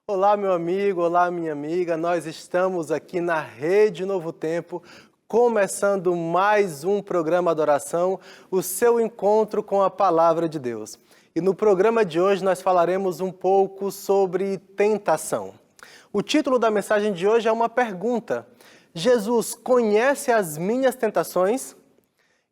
Olá, meu amigo, olá, minha amiga. Nós estamos aqui na Rede Novo Tempo, começando mais um programa de oração, o seu encontro com a Palavra de Deus. E no programa de hoje nós falaremos um pouco sobre tentação. O título da mensagem de hoje é uma pergunta: Jesus conhece as minhas tentações?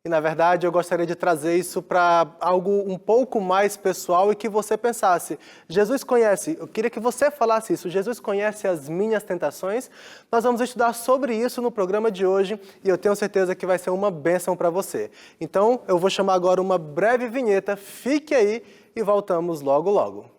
E, na verdade, eu gostaria de trazer isso para algo um pouco mais pessoal e que você pensasse. Jesus conhece, eu queria que você falasse isso, Jesus conhece as minhas tentações? Nós vamos estudar sobre isso no programa de hoje e eu tenho certeza que vai ser uma bênção para você. Então, eu vou chamar agora uma breve vinheta, fique aí e voltamos logo logo.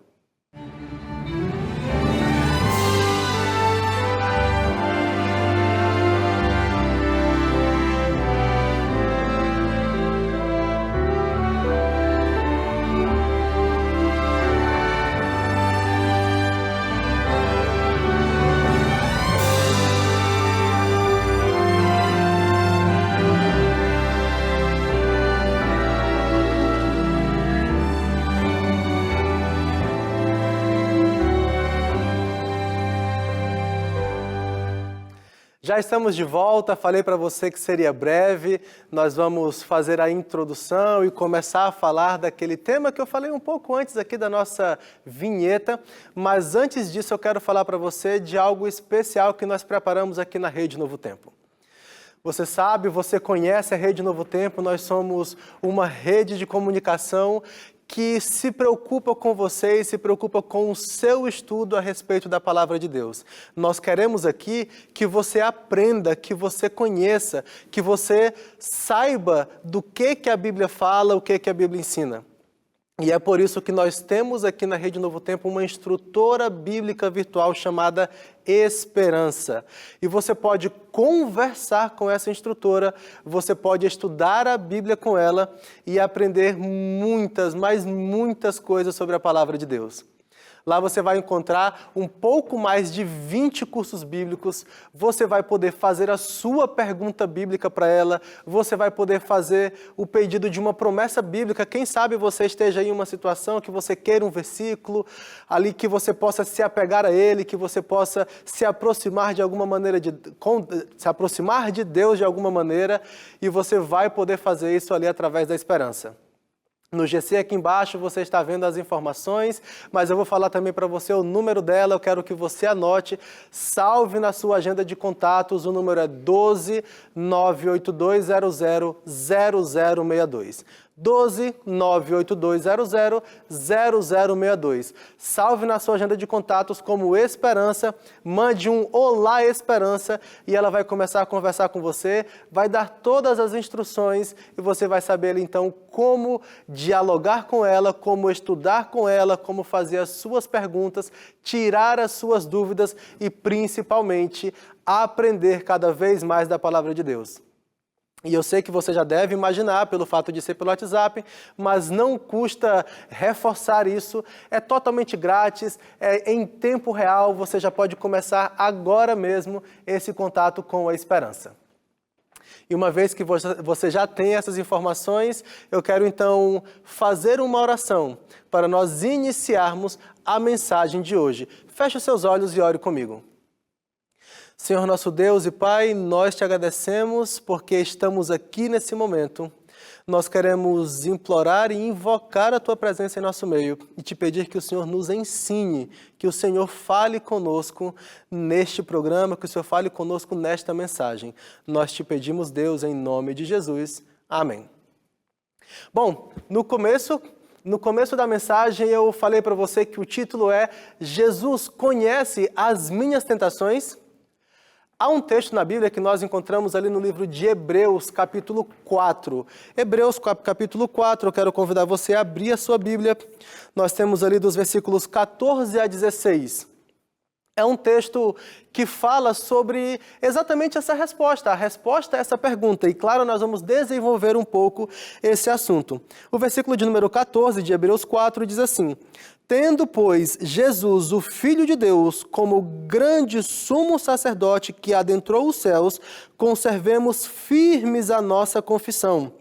Já estamos de volta, falei para você que seria breve, nós vamos fazer a introdução e começar a falar daquele tema que eu falei um pouco antes aqui da nossa vinheta, mas antes disso eu quero falar para você de algo especial que nós preparamos aqui na Rede Novo Tempo. Você sabe, você conhece a Rede Novo Tempo, nós somos uma rede de comunicação que se preocupa com você e se preocupa com o seu estudo a respeito da Palavra de Deus. Nós queremos aqui que você aprenda, que você conheça, que você saiba do que a Bíblia fala, o que a Bíblia ensina. E é por isso que nós temos aqui na Rede Novo Tempo uma instrutora bíblica virtual chamada Esperança. E você pode conversar com essa instrutora, você pode estudar a Bíblia com ela e aprender muitas, mas muitas coisas sobre a Palavra de Deus. Lá você vai encontrar um pouco mais de 20 cursos bíblicos, você vai poder fazer a sua pergunta bíblica para ela, você vai poder fazer o pedido de uma promessa bíblica. Quem sabe você esteja em uma situação que você queira um versículo, ali que você possa se apegar a ele, que você possa se aproximar de alguma maneira, se aproximar de Deus de alguma maneira, e você vai poder fazer isso ali através da esperança. No GC aqui embaixo você está vendo as informações, mas eu vou falar também para você o número dela, eu quero que você anote, salve na sua agenda de contatos, o número é 12 98200 0062. 12 98200 0062. Salve na sua agenda de contatos como Esperança, mande um Olá Esperança e ela vai começar a conversar com você, vai dar todas as instruções e você vai saber então como dialogar com ela, como estudar com ela, como fazer as suas perguntas, tirar as suas dúvidas e principalmente aprender cada vez mais da Palavra de Deus. E eu sei que você já deve imaginar pelo fato de ser pelo WhatsApp, mas não custa reforçar isso, é totalmente grátis, é em tempo real, você já pode começar agora mesmo esse contato com a Esperança. E uma vez que você já tem essas informações, eu quero então fazer uma oração para nós iniciarmos a mensagem de hoje. Feche os seus olhos e ore comigo. Senhor nosso Deus e Pai, nós te agradecemos porque estamos aqui nesse momento. Nós queremos implorar e invocar a Tua presença em nosso meio e te pedir que o Senhor nos ensine, que o Senhor fale conosco neste programa, que o Senhor fale conosco nesta mensagem. Nós te pedimos, Deus, em nome de Jesus. Amém. Bom, no começo da mensagem eu falei para você que o título é Jesus conhece as minhas tentações? Há um texto na Bíblia que nós encontramos ali no livro de Hebreus, capítulo 4. Hebreus, capítulo 4, eu quero convidar você a abrir a sua Bíblia. Nós temos ali dos versículos 14 a 16. É um texto que fala sobre exatamente essa resposta, a resposta a essa pergunta. E claro, nós vamos desenvolver um pouco esse assunto. O versículo de número 14 de Hebreus 4 diz assim: Tendo, pois, Jesus, o Filho de Deus, como grande sumo sacerdote que adentrou os céus, conservemos firmes a nossa confissão.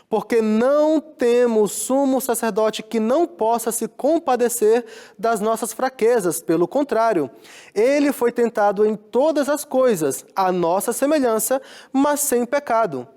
Porque não temos sumo sacerdote que não possa se compadecer das nossas fraquezas. Pelo contrário, ele foi tentado em todas as coisas, à nossa semelhança, mas sem pecado.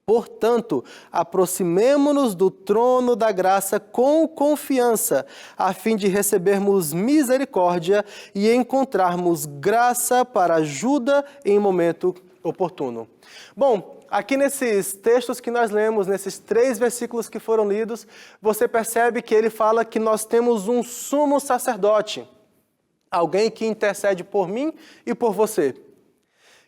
Portanto, aproximemo-nos do trono da graça com confiança, a fim de recebermos misericórdia e encontrarmos graça para ajuda em momento oportuno. Bom, aqui nesses textos que nós lemos, nesses 3 versículos que foram lidos, você percebe que ele fala que nós temos um sumo sacerdote, alguém que intercede por mim e por você.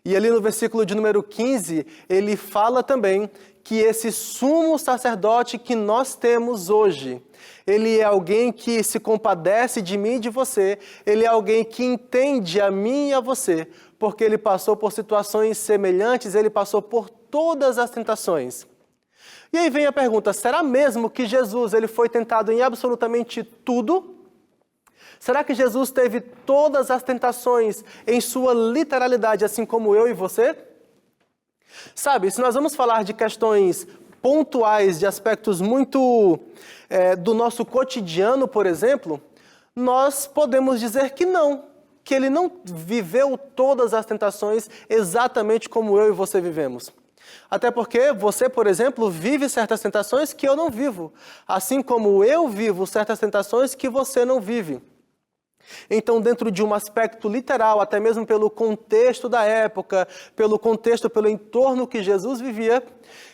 E ali no versículo de número 15, ele fala também que esse sumo sacerdote que nós temos hoje, ele é alguém que se compadece de mim e de você, ele é alguém que entende a mim e a você, porque ele passou por situações semelhantes, ele passou por todas as tentações. E aí vem a pergunta, será mesmo que Jesus ele foi tentado em absolutamente tudo? Será que Jesus teve todas as tentações em sua literalidade, assim como eu e você? Sabe, se nós vamos falar de questões pontuais, de aspectos muito do nosso cotidiano, por exemplo, nós podemos dizer que não, que ele não viveu todas as tentações exatamente como eu e você vivemos. Até porque você, por exemplo, vive certas tentações que eu não vivo, assim como eu vivo certas tentações que você não vive. Então, dentro de um aspecto literal, até mesmo pelo contexto da época, pelo contexto, pelo entorno que Jesus vivia,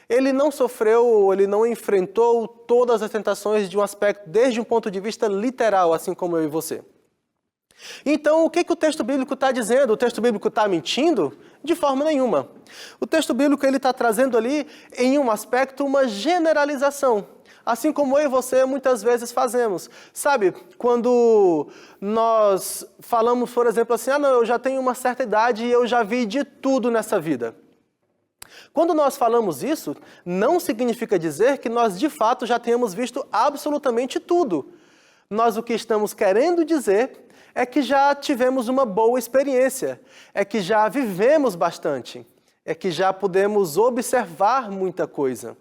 ele não sofreu, ele não enfrentou todas as tentações de um aspecto, desde um ponto de vista literal, assim como eu e você. Então, o que o texto bíblico está dizendo? O texto bíblico está mentindo? De forma nenhuma. O texto bíblico está trazendo ali, em um aspecto, uma generalização. Assim como eu e você muitas vezes fazemos. Sabe, quando nós falamos, por exemplo, assim, não, eu já tenho uma certa idade e eu já vi de tudo nessa vida. Quando nós falamos isso, não significa dizer que nós de fato já tenhamos visto absolutamente tudo. Nós o que estamos querendo dizer é que já tivemos uma boa experiência, é que já vivemos bastante, é que já podemos observar muita coisa.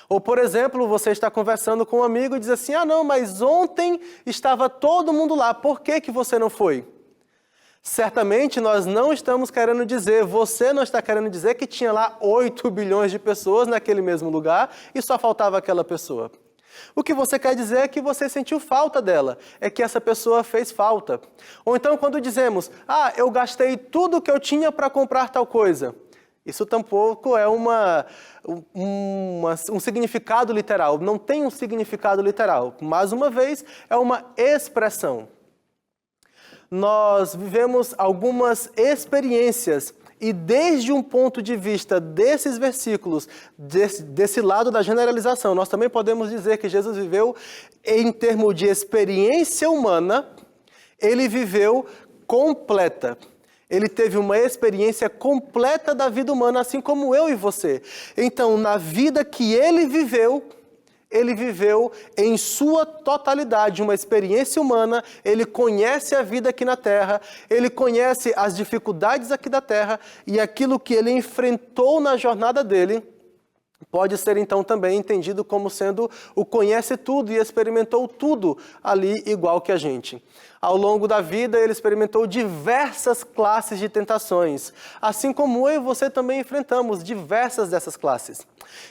Ou, por exemplo, você está conversando com um amigo e diz assim, não, mas ontem estava todo mundo lá, por que você não foi? Certamente nós não estamos querendo dizer, você não está querendo dizer que tinha lá 8 bilhões de pessoas naquele mesmo lugar e só faltava aquela pessoa. O que você quer dizer é que você sentiu falta dela, é que essa pessoa fez falta. Ou então quando dizemos, eu gastei tudo que eu tinha para comprar tal coisa. Isso tampouco é um significado literal, não tem um significado literal. Mais uma vez, é uma expressão. Nós vivemos algumas experiências e desde um ponto de vista desses versículos, desse lado da generalização, nós também podemos dizer que Jesus viveu em termos de experiência humana, ele viveu completa. Ele teve uma experiência completa da vida humana, assim como eu e você. Então, na vida que ele viveu em sua totalidade uma experiência humana, ele conhece a vida aqui na Terra, ele conhece as dificuldades aqui da Terra e aquilo que ele enfrentou na jornada dele, pode ser então também entendido como sendo o conhece tudo e experimentou tudo ali igual que a gente. Ao longo da vida ele experimentou diversas classes de tentações, assim como eu e você também enfrentamos diversas dessas classes.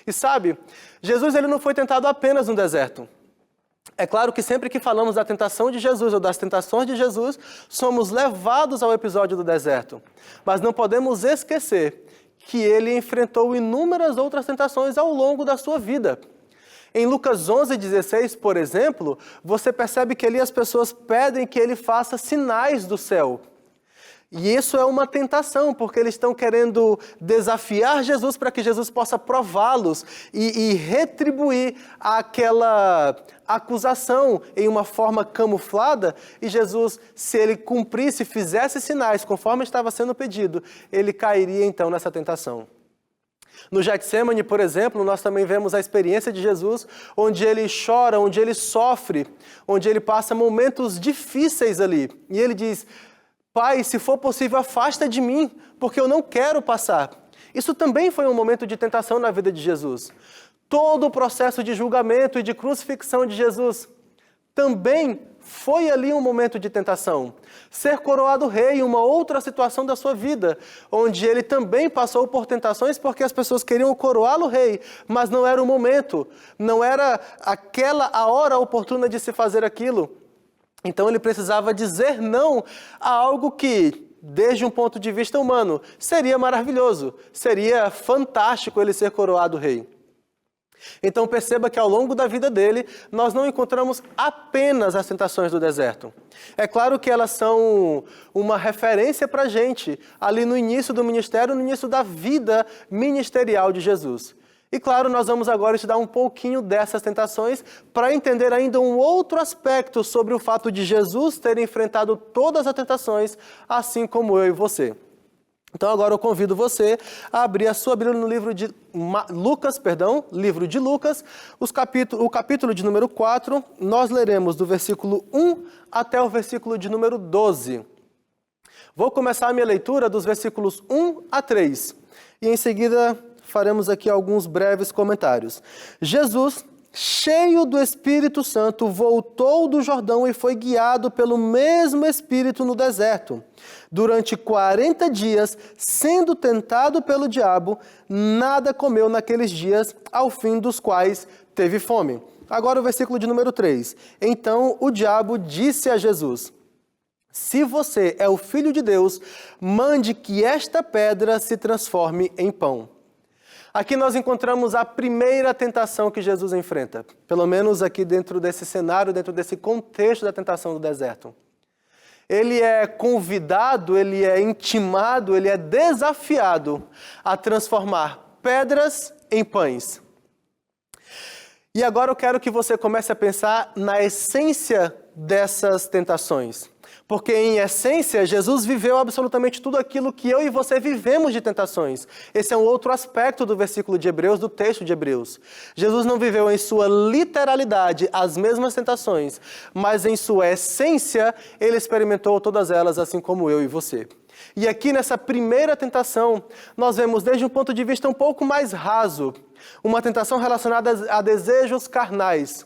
E sabe, Jesus ele não foi tentado apenas no deserto. É claro que sempre que falamos da tentação de Jesus ou das tentações de Jesus, somos levados ao episódio do deserto. Mas não podemos esquecer que ele enfrentou inúmeras outras tentações ao longo da sua vida. Em Lucas 11:16, por exemplo, você percebe que ali as pessoas pedem que ele faça sinais do céu. E isso é uma tentação, porque eles estão querendo desafiar Jesus para que Jesus possa prová-los e retribuir aquela acusação em uma forma camuflada. E Jesus, se ele cumprisse, fizesse sinais conforme estava sendo pedido, ele cairia então nessa tentação. No Getsemane, por exemplo, nós também vemos a experiência de Jesus, onde ele chora, onde ele sofre, onde ele passa momentos difíceis ali. E ele diz, Pai, se for possível, afasta de mim, porque eu não quero passar. Isso também foi um momento de tentação na vida de Jesus. Todo o processo de julgamento e de crucifixão de Jesus também foi ali um momento de tentação. Ser coroado rei, uma outra situação da sua vida, onde ele também passou por tentações porque as pessoas queriam coroá-lo rei, mas não era o momento, não era a hora oportuna de se fazer aquilo. Então ele precisava dizer não a algo que, desde um ponto de vista humano, seria maravilhoso, seria fantástico ele ser coroado rei. Então perceba que ao longo da vida dele, nós não encontramos apenas as tentações do deserto. É claro que elas são uma referência para a gente, ali no início do ministério, no início da vida ministerial de Jesus. E claro, nós vamos agora estudar um pouquinho dessas tentações para entender ainda um outro aspecto sobre o fato de Jesus ter enfrentado todas as tentações, assim como eu e você. Então agora eu convido você a abrir a sua Bíblia no livro de Lucas, o capítulo de número 4, nós leremos do versículo 1 até o versículo de número 12. Vou começar a minha leitura dos versículos 1 a 3 e em seguida faremos aqui alguns breves comentários. Jesus, cheio do Espírito Santo, voltou do Jordão e foi guiado pelo mesmo Espírito no deserto. Durante 40 dias, sendo tentado pelo diabo, nada comeu naqueles dias, ao fim dos quais teve fome. Agora o versículo de número 3. Então o diabo disse a Jesus: se você é o Filho de Deus, mande que esta pedra se transforme em pão. Aqui nós encontramos a primeira tentação que Jesus enfrenta, pelo menos aqui dentro desse cenário, dentro desse contexto da tentação do deserto. Ele é convidado, ele é intimado, ele é desafiado a transformar pedras em pães. E agora eu quero que você comece a pensar na essência dessas tentações. Porque, em essência, Jesus viveu absolutamente tudo aquilo que eu e você vivemos de tentações. Esse é um outro aspecto do versículo de Hebreus, do texto de Hebreus. Jesus não viveu em sua literalidade as mesmas tentações, mas em sua essência, ele experimentou todas elas, assim como eu e você. E aqui nessa primeira tentação, nós vemos desde um ponto de vista um pouco mais raso, uma tentação relacionada a desejos carnais,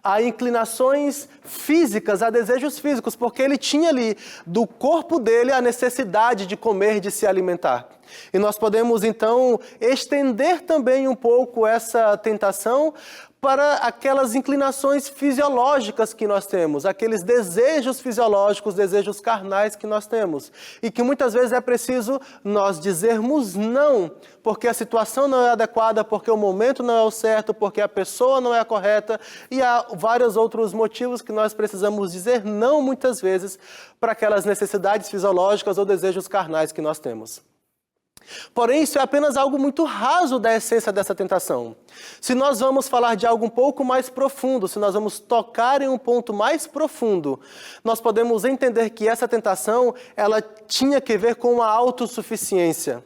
a inclinações físicas, a desejos físicos, porque ele tinha ali do corpo dele a necessidade de comer, de se alimentar. E nós podemos então estender também um pouco essa tentação para aquelas inclinações fisiológicas que nós temos, aqueles desejos fisiológicos, desejos carnais que nós temos. E que muitas vezes é preciso nós dizermos não, porque a situação não é adequada, porque o momento não é o certo, porque a pessoa não é a correta, e há vários outros motivos que nós precisamos dizer não muitas vezes para aquelas necessidades fisiológicas ou desejos carnais que nós temos. Porém, isso é apenas algo muito raso da essência dessa tentação. Se nós vamos falar de algo um pouco mais profundo, se nós vamos tocar em um ponto mais profundo, nós podemos entender que essa tentação, ela tinha que ver com a autossuficiência.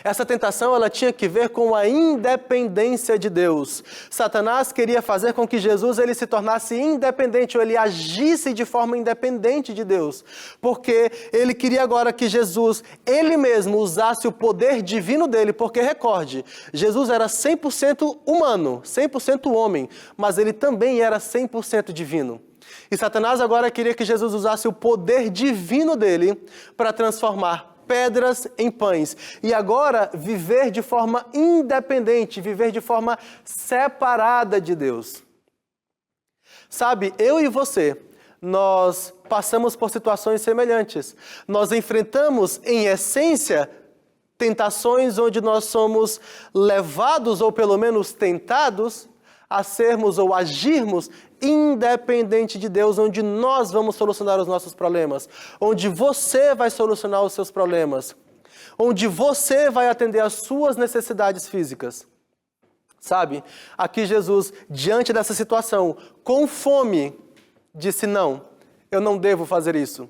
Essa tentação, ela tinha que ver com a independência de Deus. Satanás queria fazer com que Jesus ele se tornasse independente, ou ele agisse de forma independente de Deus. Porque ele queria agora que Jesus, ele mesmo, usasse o poder divino dele. Porque, recorde, Jesus era 100% humano, 100% homem, mas ele também era 100% divino. E Satanás agora queria que Jesus usasse o poder divino dele para transformar pedras em pães. E agora viver de forma independente, viver de forma separada de Deus. Sabe, eu e você, nós passamos por situações semelhantes. Nós enfrentamos, em essência, tentações onde nós somos levados, ou pelo menos tentados, a sermos ou agirmos independente de Deus, onde nós vamos solucionar os nossos problemas, onde você vai solucionar os seus problemas, onde você vai atender às suas necessidades físicas. Sabe, aqui Jesus, diante dessa situação, com fome, disse: não, eu não devo fazer isso.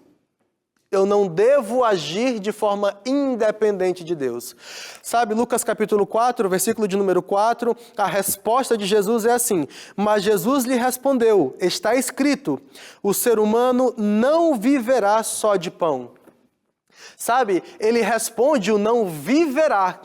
Eu não devo agir de forma independente de Deus. Sabe, Lucas capítulo 4, versículo de número 4, a resposta de Jesus é assim: mas Jesus lhe respondeu, está escrito, o ser humano não viverá só de pão. Sabe, ele responde o não viverá.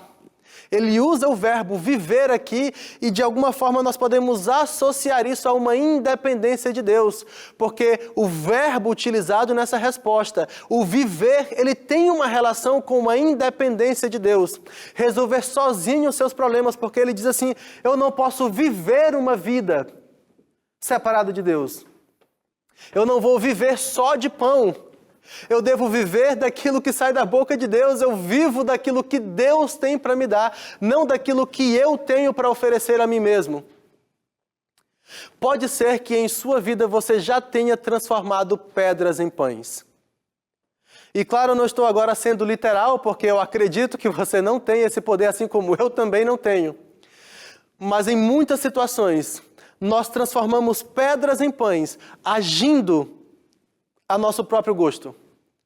Ele usa o verbo viver aqui e de alguma forma nós podemos associar isso a uma independência de Deus, porque o verbo utilizado nessa resposta, o viver, ele tem uma relação com uma independência de Deus. Resolver sozinho os seus problemas, porque ele diz assim, eu não posso viver uma vida separado de Deus. Eu não vou viver só de pão. Eu devo viver daquilo que sai da boca de Deus, eu vivo daquilo que Deus tem para me dar, não daquilo que eu tenho para oferecer a mim mesmo. Pode ser que em sua vida você já tenha transformado pedras em pães. E claro, eu não estou agora sendo literal, porque eu acredito que você não tem esse poder, assim como eu também não tenho. Mas em muitas situações, nós transformamos pedras em pães, agindo a nosso próprio gosto,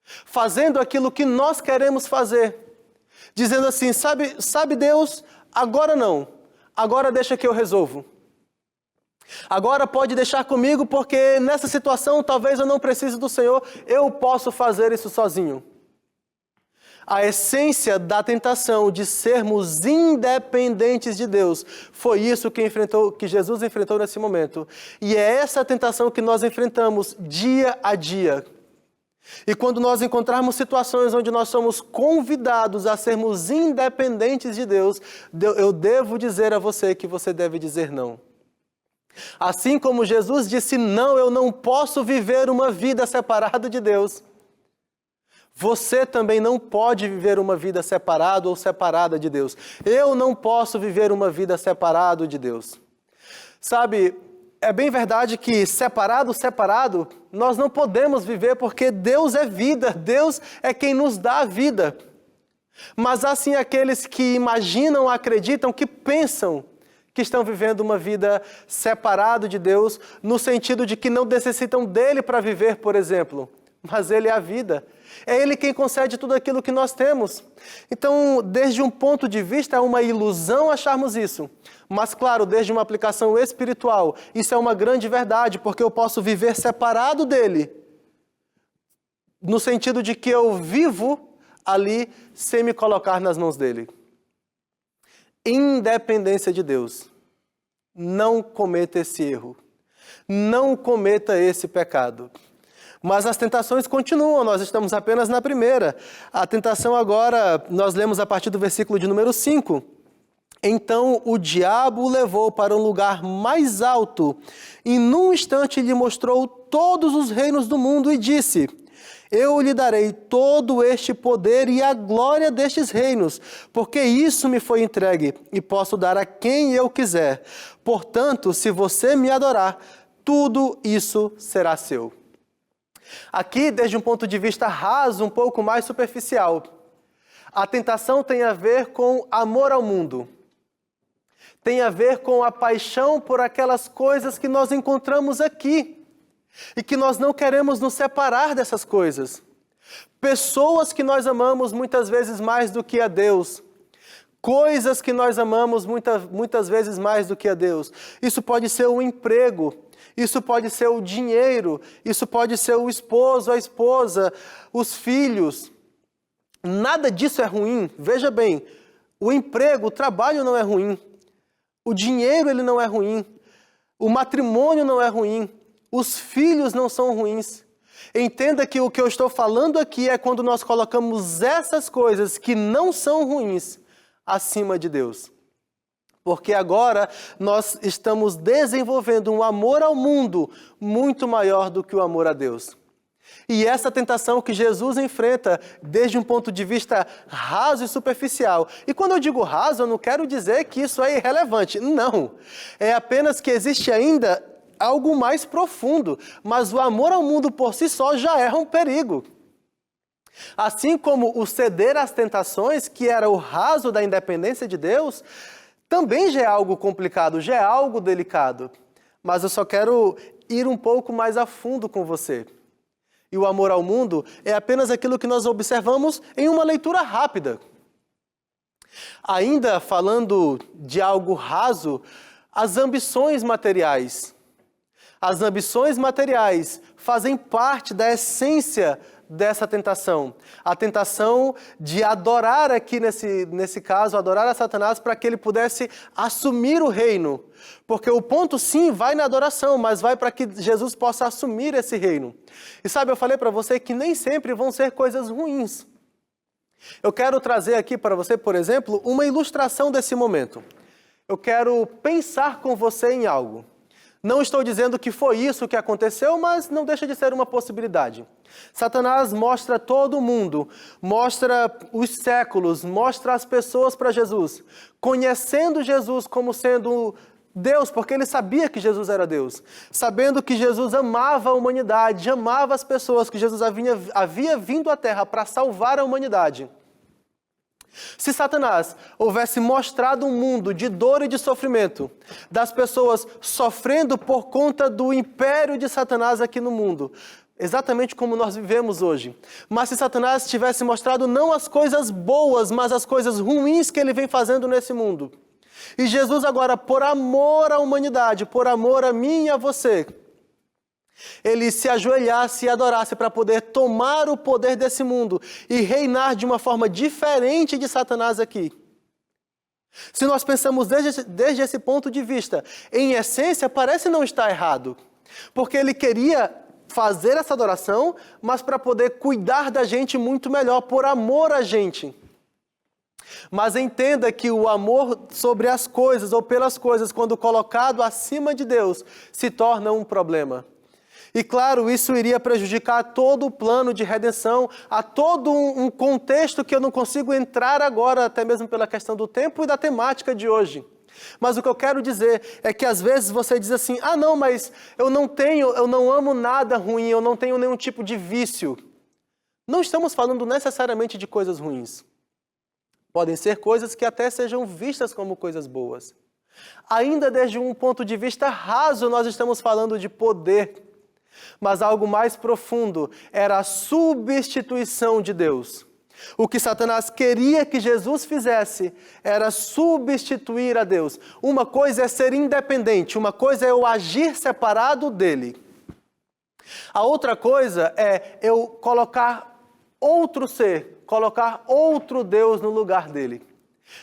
fazendo aquilo que nós queremos fazer, dizendo assim, sabe Deus, agora não, agora deixa que eu resolvo. Agora pode deixar comigo, porque nessa situação talvez eu não precise do Senhor, eu posso fazer isso sozinho. A essência da tentação de sermos independentes de Deus foi isso que Jesus enfrentou nesse momento. E é essa tentação que nós enfrentamos dia a dia. E quando nós encontrarmos situações onde nós somos convidados a sermos independentes de Deus, eu devo dizer a você que você deve dizer não. Assim como Jesus disse não, eu não posso viver uma vida separada de Deus. Você também não pode viver uma vida separada ou separada de Deus. Eu não posso viver uma vida separada de Deus. Sabe, é bem verdade que separado, nós não podemos viver porque Deus é vida, Deus é quem nos dá a vida. Mas há sim aqueles que imaginam, acreditam, que pensam que estão vivendo uma vida separada de Deus, no sentido de que não necessitam dele para viver, por exemplo. Mas ele é a vida. É ele quem concede tudo aquilo que nós temos. Então, desde um ponto de vista, é uma ilusão acharmos isso. Mas, claro, desde uma aplicação espiritual, isso é uma grande verdade, porque eu posso viver separado dele, no sentido de que eu vivo ali sem me colocar nas mãos dele. Independência de Deus. Não cometa esse erro. Não cometa esse pecado. Mas as tentações continuam, nós estamos apenas na primeira. A tentação agora, nós lemos a partir do versículo de número 5. Então o diabo o levou para um lugar mais alto e num instante lhe mostrou todos os reinos do mundo e disse: eu lhe darei todo este poder e a glória destes reinos, porque isso me foi entregue e posso dar a quem eu quiser. Portanto, se você me adorar, tudo isso será seu. Aqui, desde um ponto de vista raso, um pouco mais superficial, a tentação tem a ver com amor ao mundo. Tem a ver com a paixão por aquelas coisas que nós encontramos aqui e que nós não queremos nos separar dessas coisas. Pessoas que nós amamos muitas vezes mais do que a Deus. Coisas que nós amamos muitas vezes mais do que a Deus. Isso pode ser o emprego. Isso pode ser o dinheiro, isso pode ser o esposo, a esposa, os filhos. Nada disso é ruim. Veja bem, o emprego, o trabalho não é ruim. O dinheiro, ele não é ruim. O matrimônio não é ruim. Os filhos não são ruins. Entenda que o que eu estou falando aqui é quando nós colocamos essas coisas que não são ruins acima de Deus. Porque agora nós estamos desenvolvendo um amor ao mundo muito maior do que o amor a Deus. E essa tentação que Jesus enfrenta desde um ponto de vista raso e superficial. E quando eu digo raso, eu não quero dizer que isso é irrelevante. Não. É apenas que existe ainda algo mais profundo. Mas o amor ao mundo por si só já é um perigo. Assim como o ceder às tentações, que era o raso da independência de Deus, também já é algo complicado, já é algo delicado. Mas eu só quero ir um pouco mais a fundo com você. E o amor ao mundo é apenas aquilo que nós observamos em uma leitura rápida. Ainda falando de algo raso, as ambições materiais. As ambições materiais fazem parte da essência dessa tentação. A tentação de adorar aqui, nesse caso, adorar a Satanás para que ele pudesse assumir o reino. Porque o ponto sim vai na adoração, mas vai para que Jesus possa assumir esse reino. E sabe, eu falei para você que nem sempre vão ser coisas ruins. Eu quero trazer aqui para você, por exemplo, uma ilustração desse momento. Eu quero pensar com você em algo. Não estou dizendo que foi isso que aconteceu, mas não deixa de ser uma possibilidade. Satanás mostra todo mundo, mostra os séculos, mostra as pessoas para Jesus, conhecendo Jesus como sendo Deus, porque ele sabia que Jesus era Deus, sabendo que Jesus amava a humanidade, amava as pessoas, que Jesus havia vindo à Terra para salvar a humanidade. Se Satanás houvesse mostrado um mundo de dor e de sofrimento, das pessoas sofrendo por conta do império de Satanás aqui no mundo, exatamente como nós vivemos hoje, mas se Satanás tivesse mostrado não as coisas boas, mas as coisas ruins que ele vem fazendo nesse mundo, e Jesus agora, por amor à humanidade, por amor a mim e a você, ele se ajoelhasse e adorasse para poder tomar o poder desse mundo e reinar de uma forma diferente de Satanás aqui. Se nós pensamos desde esse ponto de vista, em essência parece não estar errado, porque ele queria fazer essa adoração, mas para poder cuidar da gente muito melhor, por amor a gente. Mas entenda que o amor sobre as coisas ou pelas coisas, quando colocado acima de Deus, se torna um problema. E claro, isso iria prejudicar todo o plano de redenção, a todo um contexto que eu não consigo entrar agora, até mesmo pela questão do tempo e da temática de hoje. Mas o que eu quero dizer é que às vezes você diz assim, não, mas eu não amo nada ruim, eu não tenho nenhum tipo de vício. Não estamos falando necessariamente de coisas ruins. Podem ser coisas que até sejam vistas como coisas boas. Ainda desde um ponto de vista raso, nós estamos falando de poder. Mas algo mais profundo era a substituição de Deus. O que Satanás queria que Jesus fizesse era substituir a Deus. Uma coisa é ser independente, uma coisa é eu agir separado dele. A outra coisa é eu colocar outro ser, colocar outro Deus no lugar dele.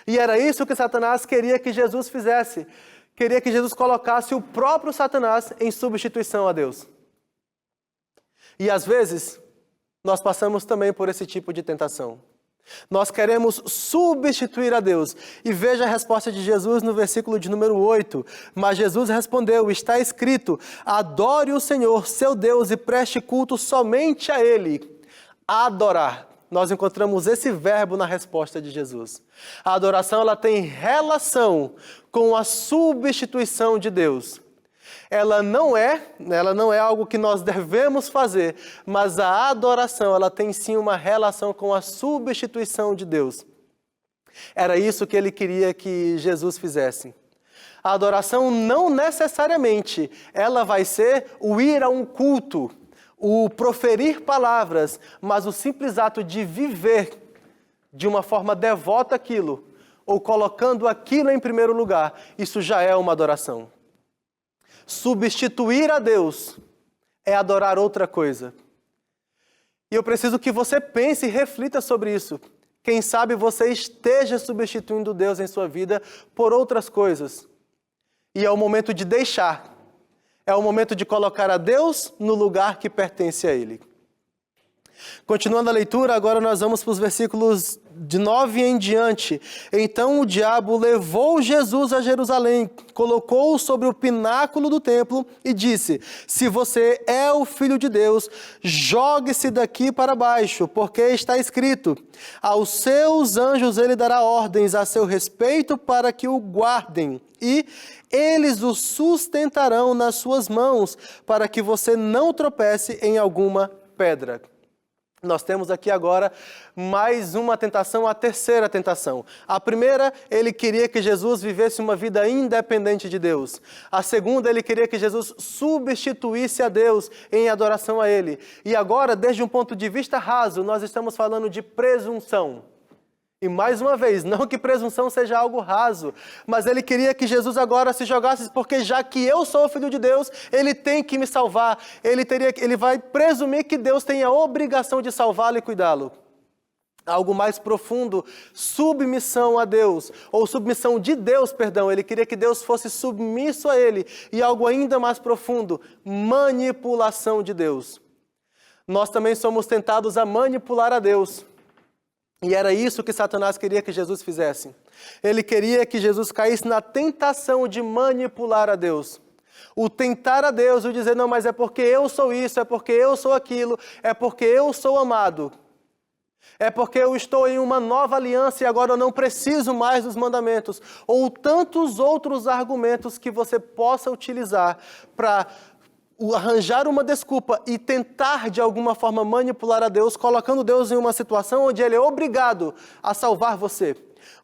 E era isso que Satanás queria que Jesus fizesse. Queria que Jesus colocasse o próprio Satanás em substituição a Deus. E às vezes, nós passamos também por esse tipo de tentação. Nós queremos substituir a Deus. E veja a resposta de Jesus no versículo de número 8. Mas Jesus respondeu, está escrito, adore o Senhor, seu Deus, e preste culto somente a Ele. Adorar. Nós encontramos esse verbo na resposta de Jesus. A adoração, ela tem relação com a substituição de Deus. Ela não é algo que nós devemos fazer, mas a adoração, ela tem sim uma relação com a substituição de Deus. Era isso que ele queria que Jesus fizesse. A adoração não necessariamente, ela vai ser o ir a um culto, o proferir palavras, mas o simples ato de viver de uma forma devota aquilo, ou colocando aquilo em primeiro lugar, isso já é uma adoração. Substituir a Deus é adorar outra coisa. E eu preciso que você pense e reflita sobre isso. Quem sabe você esteja substituindo Deus em sua vida por outras coisas. E é o momento de deixar. É o momento de colocar a Deus no lugar que pertence a Ele. Continuando a leitura, agora nós vamos para os versículos de 9 em diante. Então o diabo levou Jesus a Jerusalém, colocou-o sobre o pináculo do templo e disse, se você é o Filho de Deus, jogue-se daqui para baixo, porque está escrito, aos seus anjos ele dará ordens a seu respeito para que o guardem, e eles o sustentarão nas suas mãos, para que você não tropece em alguma pedra. Nós temos aqui agora mais uma tentação, a terceira tentação. A primeira, ele queria que Jesus vivesse uma vida independente de Deus. A segunda, ele queria que Jesus substituísse a Deus em adoração a Ele. E agora, desde um ponto de vista raso, nós estamos falando de presunção. E mais uma vez, não que presunção seja algo raso, mas ele queria que Jesus agora se jogasse, porque já que eu sou o Filho de Deus, ele tem que me salvar. Ele vai presumir que Deus tem a obrigação de salvá-lo e cuidá-lo. Algo mais profundo, submissão a Deus, ou submissão de Deus, perdão. Ele queria que Deus fosse submisso a ele. E algo ainda mais profundo, manipulação de Deus. Nós também somos tentados a manipular a Deus. E era isso que Satanás queria que Jesus fizesse. Ele queria que Jesus caísse na tentação de manipular a Deus. O tentar a Deus, o dizer, não, mas é porque eu sou isso, é porque eu sou aquilo, é porque eu sou amado. É porque eu estou em uma nova aliança e agora eu não preciso mais dos mandamentos. Ou tantos outros argumentos que você possa utilizar para arranjar uma desculpa e tentar de alguma forma manipular a Deus, colocando Deus em uma situação onde Ele é obrigado a salvar você,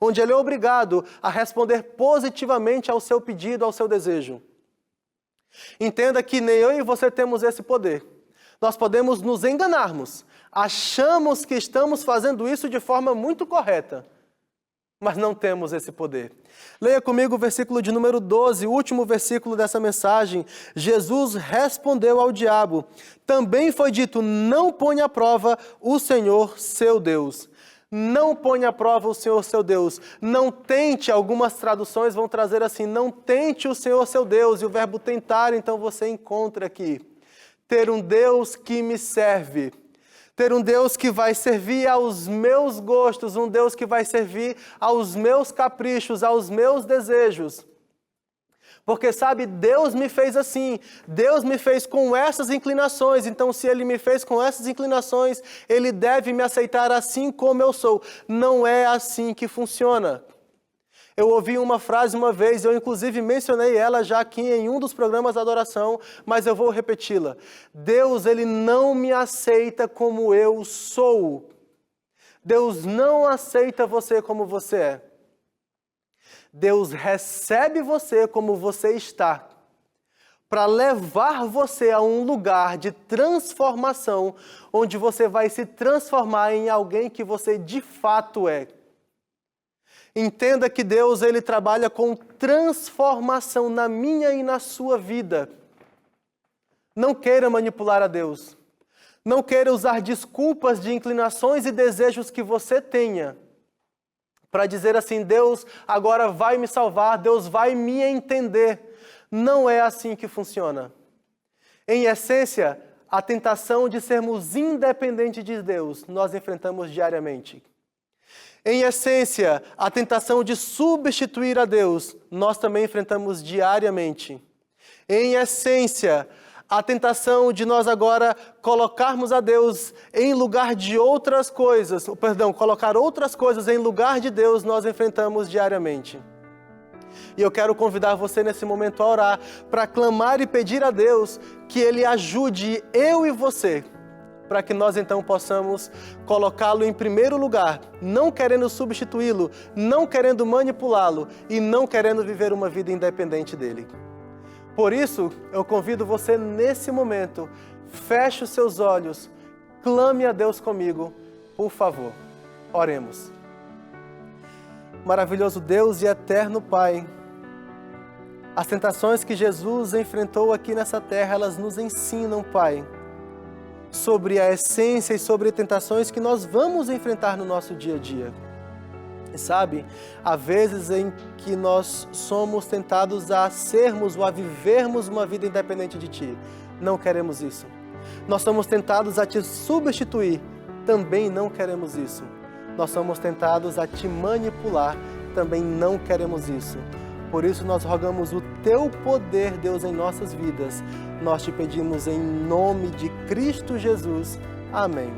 onde Ele é obrigado a responder positivamente ao seu pedido, ao seu desejo. Entenda que nem eu e você temos esse poder. Nós podemos nos enganarmos, achamos que estamos fazendo isso de forma muito correta, mas não temos esse poder. Leia comigo o versículo de número 12, o último versículo dessa mensagem. Jesus respondeu ao diabo: também foi dito, não ponha à prova o Senhor seu Deus. Não ponha à prova o Senhor seu Deus. Não tente, algumas traduções vão trazer assim, não tente o Senhor seu Deus. E o verbo tentar, então você encontra aqui. Ter um Deus que me serve. Ter um Deus que vai servir aos meus gostos, um Deus que vai servir aos meus caprichos, aos meus desejos. Porque, sabe, Deus me fez assim, Deus me fez com essas inclinações, então se Ele me fez com essas inclinações, Ele deve me aceitar assim como eu sou. Não é assim que funciona. Eu ouvi uma frase uma vez, eu inclusive mencionei ela já aqui em um dos programas da adoração, mas eu vou repeti-la. Deus, Ele não me aceita como eu sou. Deus não aceita você como você é. Deus recebe você como você está, para levar você a um lugar de transformação, onde você vai se transformar em alguém que você de fato é. Entenda que Deus, Ele trabalha com transformação na minha e na sua vida. Não queira manipular a Deus. Não queira usar desculpas de inclinações e desejos que você tenha para dizer assim, Deus agora vai me salvar, Deus vai me entender. Não é assim que funciona. Em essência, a tentação de sermos independentes de Deus, nós enfrentamos diariamente. Em essência, a tentação de substituir a Deus, nós também enfrentamos diariamente. Em essência, a tentação de nós agora colocarmos a Deus em lugar de outras coisas, colocar outras coisas em lugar de Deus, nós enfrentamos diariamente. E eu quero convidar você nesse momento a orar, para clamar e pedir a Deus que Ele ajude eu e você, para que nós então possamos colocá-lo em primeiro lugar, não querendo substituí-lo, não querendo manipulá-lo e não querendo viver uma vida independente dele. Por isso, eu convido você nesse momento, feche os seus olhos, clame a Deus comigo, por favor. Oremos. Maravilhoso Deus e eterno Pai, as tentações que Jesus enfrentou aqui nessa terra, elas nos ensinam, Pai, sobre a essência e sobre tentações que nós vamos enfrentar no nosso dia a dia. E sabe, há vezes em que nós somos tentados a sermos ou a vivermos uma vida independente de Ti. Não queremos isso. Nós somos tentados a Te substituir. Também não queremos isso. Nós somos tentados a Te manipular. Também não queremos isso. Por isso nós rogamos o Teu poder, Deus, em nossas vidas. Nós Te pedimos em nome de Cristo Jesus. Amém.